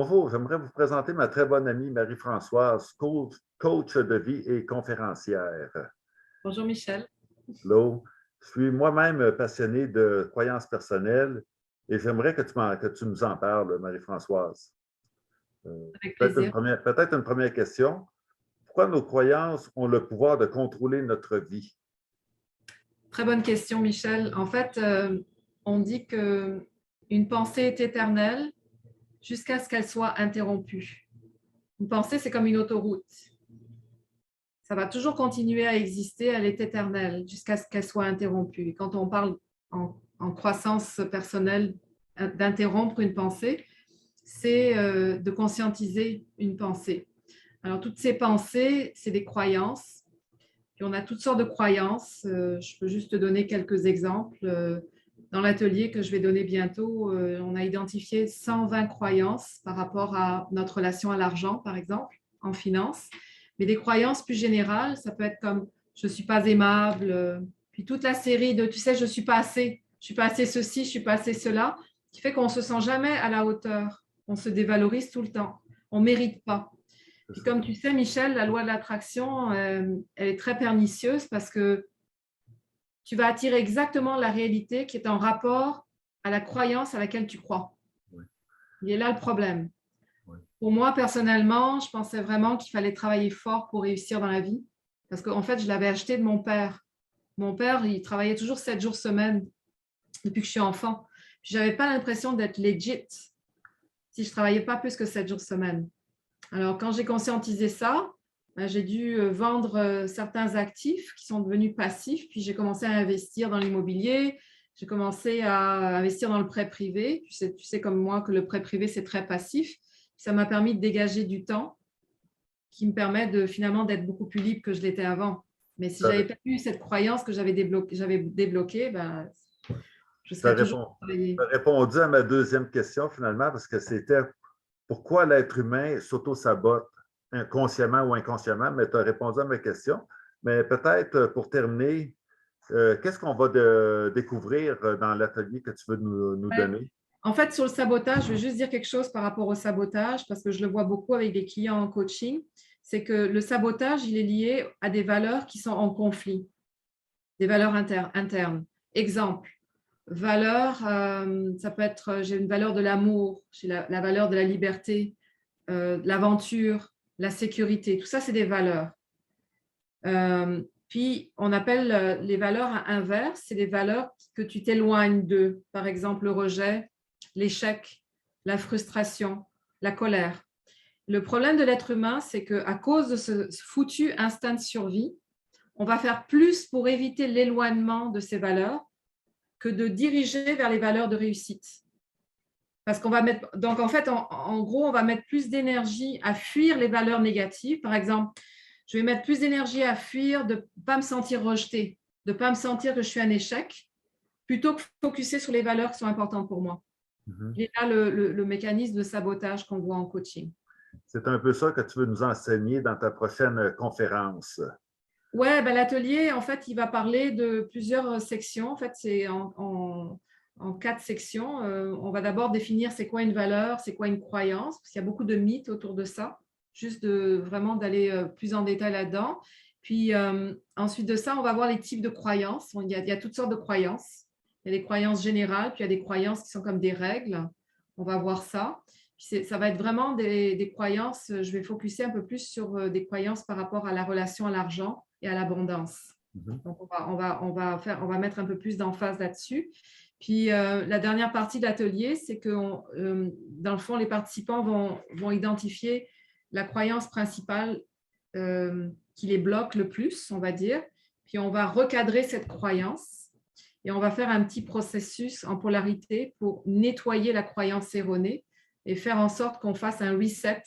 Bonjour, j'aimerais vous présenter ma très bonne amie Marie-Françoise, coach de vie et conférencière. Bonjour Michel. Hello. Je suis moi-même passionné de croyances personnelles et j'aimerais que tu nous en parles, Marie-Françoise. Avec plaisir. Peut-être une première question. Pourquoi nos croyances ont le pouvoir de contrôler notre vie? Très bonne question Michel. En fait, on dit qu'une pensée est éternelle jusqu'à ce qu'elle soit interrompue. Une pensée, c'est comme une autoroute. Ça va toujours continuer à exister, elle est éternelle jusqu'à ce qu'elle soit interrompue. Et quand on parle en croissance personnelle d'interrompre une pensée, c'est de conscientiser une pensée. Alors, toutes ces pensées, c'est des croyances. Puis on a toutes sortes de croyances. Je peux juste te donner quelques exemples. Dans l'atelier que je vais donner bientôt, on a identifié 120 croyances par rapport à notre relation à l'argent, par exemple, en finance. Mais des croyances plus générales, ça peut être comme je ne suis pas aimable, puis toute la série de tu sais, je ne suis pas assez, je ne suis pas assez ceci, je ne suis pas assez cela, qui fait qu'on ne se sent jamais à la hauteur. On se dévalorise tout le temps. On ne mérite pas. Puis comme tu sais, Michel, la loi de l'attraction, elle est très pernicieuse parce que tu vas attirer exactement la réalité qui est en rapport à la croyance à laquelle tu crois. Oui. Il est là le problème. Oui. Pour moi, personnellement, je pensais vraiment qu'il fallait travailler fort pour réussir dans la vie parce qu'en fait, je l'avais acheté de mon père. Mon père, il travaillait toujours 7 jours semaine depuis que je suis enfant. Je n'avais pas l'impression d'être legit si je ne travaillais pas plus que 7 jours semaine. Alors, quand j'ai conscientisé ça, j'ai dû vendre certains actifs qui sont devenus passifs, puis j'ai commencé à investir dans l'immobilier, j'ai commencé à investir dans le prêt privé. Tu sais comme moi que le prêt privé, c'est très passif. Ça m'a permis de dégager du temps qui me permet finalement d'être beaucoup plus libre que je l'étais avant. Mais si je n'avais pas eu cette croyance que j'avais débloquée, ben, je Tu as serais toujours travaillée. répondu à ma deuxième question finalement parce que c'était pourquoi l'être humain s'auto-sabote inconsciemment ou inconsciemment, mais tu as répondu à ma question. Mais peut-être pour terminer, qu'est-ce qu'on va découvrir dans l'atelier que tu veux nous Ouais. donner? En fait, sur le sabotage, je vais juste dire quelque chose par rapport au sabotage, parce que je le vois beaucoup avec des clients en coaching, c'est que le sabotage, il est lié à des valeurs qui sont en conflit, des valeurs internes. Exemple, valeur, ça peut être, j'ai une valeur de l'amour, j'ai la valeur de la liberté, de l'aventure, la sécurité, tout ça, c'est des valeurs. Puis, on appelle les valeurs inverses, c'est des valeurs que tu t'éloignes d'eux. Par exemple, le rejet, l'échec, la frustration, la colère. Le problème de l'être humain, c'est qu'à cause de ce foutu instinct de survie, on va faire plus pour éviter l'éloignement de ces valeurs que de diriger vers les valeurs de réussite. Parce qu'on va mettre, donc en fait, en gros, on va mettre plus d'énergie à fuir les valeurs négatives. Par exemple, je vais mettre plus d'énergie à fuir de ne pas me sentir rejetée, de ne pas me sentir que je suis un échec, plutôt que focuser sur les valeurs qui sont importantes pour moi. Mhm. Et là, le mécanisme de sabotage qu'on voit en coaching. C'est un peu ça que tu veux nous enseigner dans ta prochaine conférence. Ouais, ben, l'atelier, en fait, il va parler de plusieurs sections. En fait, c'est en 4 sections. On va d'abord définir c'est quoi une valeur, c'est quoi une croyance, parce qu'il y a beaucoup de mythes autour de ça. Juste vraiment d'aller plus en détail là-dedans. Puis ensuite de ça, on va voir les types de croyances. Il y a toutes sortes de croyances. Il y a des croyances générales, puis il y a des croyances qui sont comme des règles. On va voir ça. Puis ça va être vraiment des croyances. Je vais focuser un peu plus sur des croyances par rapport à la relation à l'argent et à l'abondance. Mhm. Donc, on va mettre un peu plus d'emphase là-dessus. Puis, la dernière partie de l'atelier, c'est que, dans le fond, les participants vont identifier la croyance principale qui les bloque le plus, on va dire. Puis, on va recadrer cette croyance et on va faire un petit processus en polarité pour nettoyer la croyance erronée et faire en sorte qu'on fasse un reset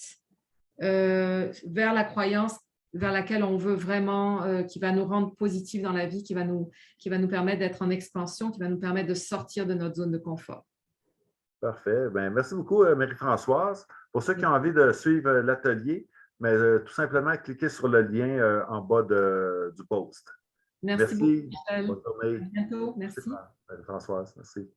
vers la croyance vers laquelle on veut vraiment, qui va nous rendre positifs dans la vie, qui va nous permettre d'être en expansion, qui va nous permettre de sortir de notre zone de confort. Parfait. Ben, merci beaucoup, Marie-Françoise. Pour ceux qui ont envie de suivre l'atelier, mais tout simplement cliquez sur le lien en bas du post. Merci beaucoup, Merci. Michel. Bonne journée. À bientôt. Merci, Merci. Marie-Françoise. Merci.